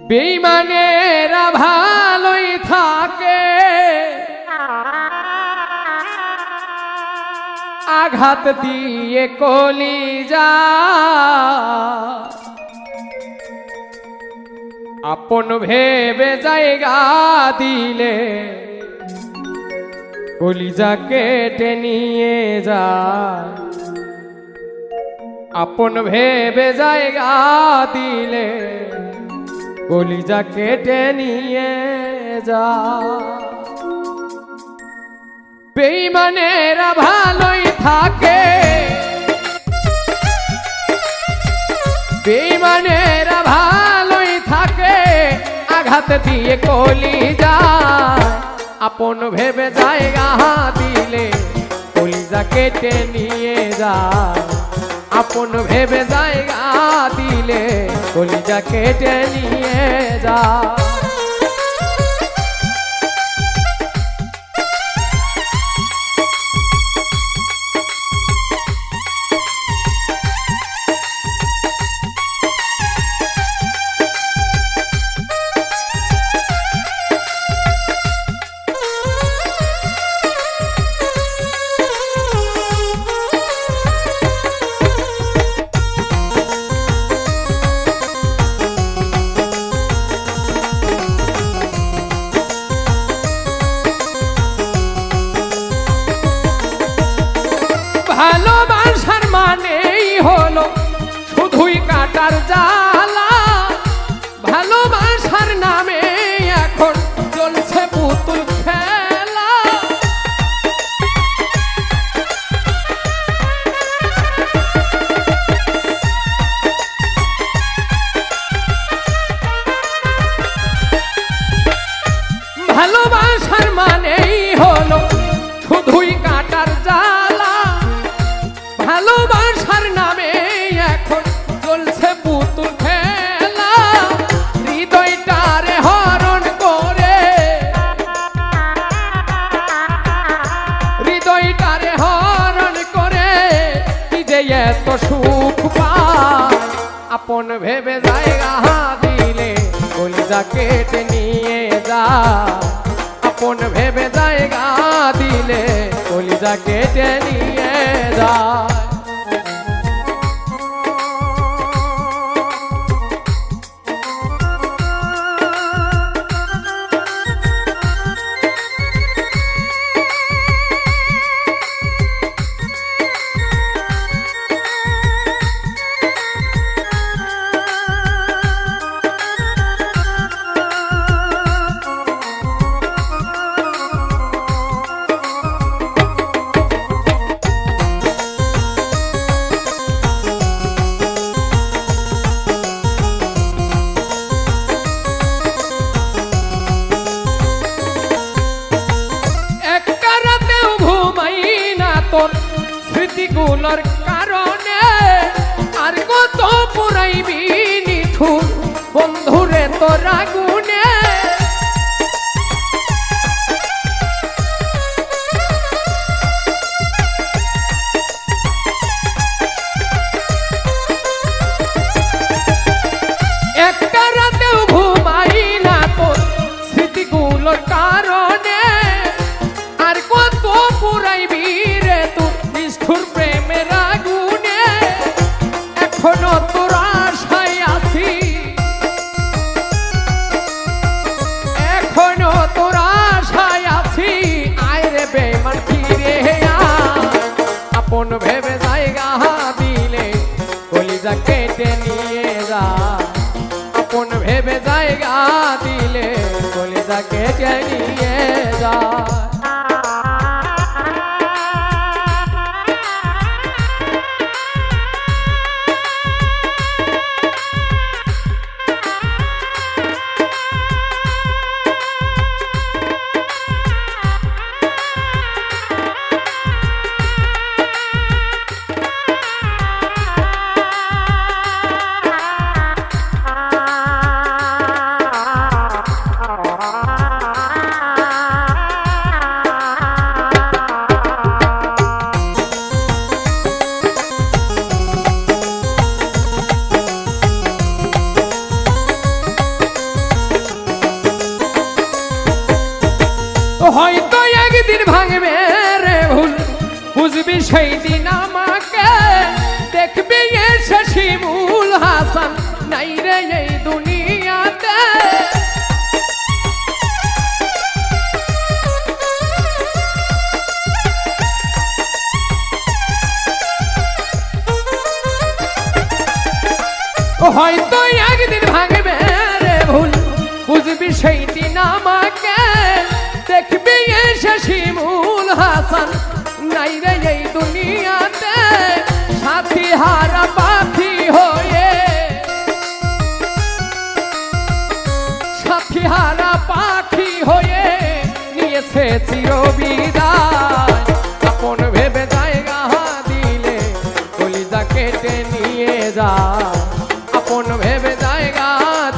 বেঈমানেরা ভালোই থাকে, আঘাত দিয়ে কলিজা, আপন ভেবে জায়গা দিলে কলিজা কেটে নিয়ে যায়। আপন ভেবে জায়গা দিলে কলিজা কেটে নিয়ে যায়। বেঈমানেরা ভালোই থাকে, বেঈমানেরা ভালোই থাকে, আঘাত দিয়ে কলিজা, আপন ভেবে জায়গা দিলে কলিজা কেটে নিয়ে যায়। আপন ভেবে জায়গা দিলে কলিজা কেটে নিয়ে যায়। ভালোবাসার মানেই হলো শুধুই কাটার জ্বালা, ভালোবাসার নামে এখন চলছে পুতুল খেলা। ভালোবাসার মানেই হলো শুধুই কাটার জ্বালা, ভালোবাসার নামে এখন চলছে পুতুল খেলা। হৃদয়টারে হরণ করে, হৃদয়টারে হরণ করে কি যে এত সুখ পায়। আপন ভেবে জায়গা দিলে কলিজা কেটে নিয়ে যায়। আপন ভেবে জায়গা দিলে কলিজা কেটে নিয়ে যায়। তোর স্মৃতিগুলোর কারণে আর কত পুরাইবি নিঠুর বন্ধুরে তোর আগুনে। একটা রাতেও ঘুমাই না তোর স্মৃতিগুলোর কারণে আর কত পুরাইবি রে তোর নিষ্ঠুর প্রেমের আগুনে। এখনো তোর আশায় আছি, এখনো তোর আশায় আছি, আয় রে বেঈমান ফিরে আয়। আপন ভেবে জায়গা দিলে কলিজা কেটে নিয়ে যায়। আপন ভেবে জায়গা দিলে কলিজা কেটে নিয়ে যায়। সেই দিন আমাকে দেখবি এসে শিমুল হাসান নাই রে এই দুনিয়াতে। হয়তো একদিন ভাঙবে রে ভুল, বুঝবি সেই দিন আমাকে দেখবি এসে শিমুল হাসান নাই রে এই দুনিয়াতে। সাথী হারা পাখি হয়ে, সাথী হারা পাখি হয়ে নিয়েছে চিরবিদায়। আপন ভেবে জায়গা দিলে কলিজা কেটে নিয়ে যায়। আপন ভেবে জায়গা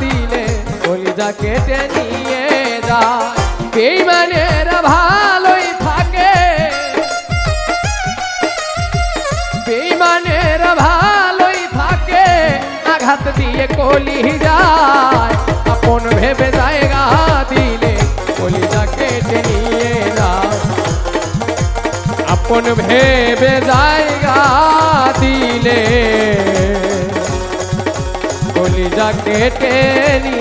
দিলে কলিজা কেটে নিয়ে যায়। বেঈমানেরা ভালোই থাকে, বেঈমানেরা ভালোই থাকে, আঘাত দিয়ে কলিজায়। আপন ভেবে জায়গা দিলে কলিজা কেটে নিয়ে যায়। আপন ভেবে জায়গা দিলে কলিজা কেটে নিয়ে